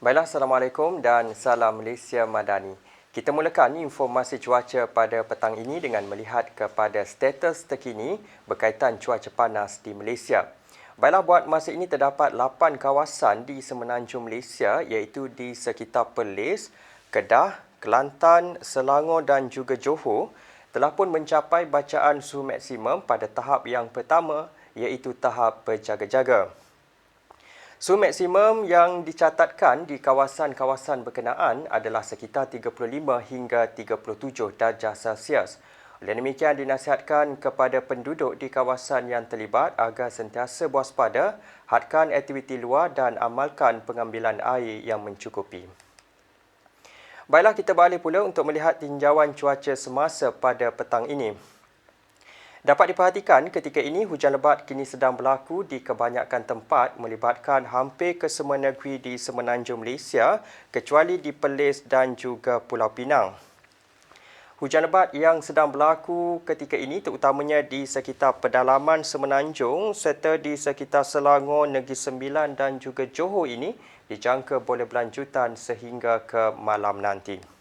Baiklah, Assalamualaikum dan salam Malaysia Madani. Kita mulakan informasi cuaca pada petang ini dengan melihat kepada status terkini berkaitan cuaca panas di Malaysia. Baiklah, buat masa ini terdapat 8 kawasan di semenanjung Malaysia iaitu di sekitar Perlis, Kedah, Kelantan, Selangor dan juga Johor telah pun mencapai bacaan suhu maksimum pada tahap yang pertama iaitu tahap berjaga-jaga. Suhu maksimum yang dicatatkan di kawasan-kawasan berkenaan adalah sekitar 35 hingga 37 darjah Celsius. Oleh demikian, dinasihatkan kepada penduduk di kawasan yang terlibat agar sentiasa waspada, hadkan aktiviti luar dan amalkan pengambilan air yang mencukupi. Baiklah, kita beralih pula untuk melihat tinjauan cuaca semasa pada petang ini. Dapat diperhatikan ketika ini hujan lebat kini sedang berlaku di kebanyakan tempat melibatkan hampir ke semua negeri di semenanjung Malaysia kecuali di Perlis dan juga Pulau Pinang. Hujan lebat yang sedang berlaku ketika ini terutamanya di sekitar pedalaman semenanjung serta di sekitar Selangor, Negeri Sembilan dan juga Johor ini dijangka boleh berlanjutan sehingga ke malam nanti.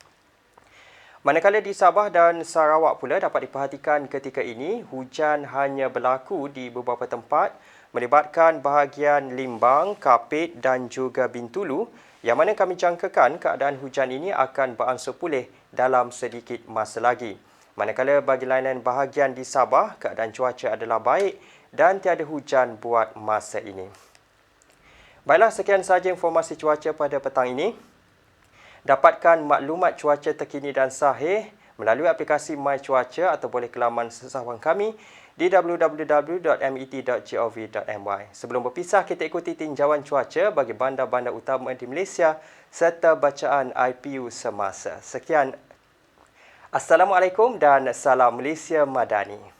Manakala di Sabah dan Sarawak pula dapat diperhatikan ketika ini hujan hanya berlaku di beberapa tempat melibatkan bahagian Limbang, Kapit dan juga Bintulu yang mana kami jangkakan keadaan hujan ini akan beransur pulih dalam sedikit masa lagi. Manakala bagi lain-lain bahagian di Sabah keadaan cuaca adalah baik dan tiada hujan buat masa ini. Baiklah, sekian sahaja informasi cuaca pada petang ini. Dapatkan maklumat cuaca terkini dan sahih melalui aplikasi My Cuaca atau boleh ke laman sesawang kami di www.met.gov.my. Sebelum berpisah, kita ikuti tinjauan cuaca bagi bandar-bandar utama di Malaysia serta bacaan IPU semasa. Sekian. Assalamualaikum dan salam Malaysia Madani.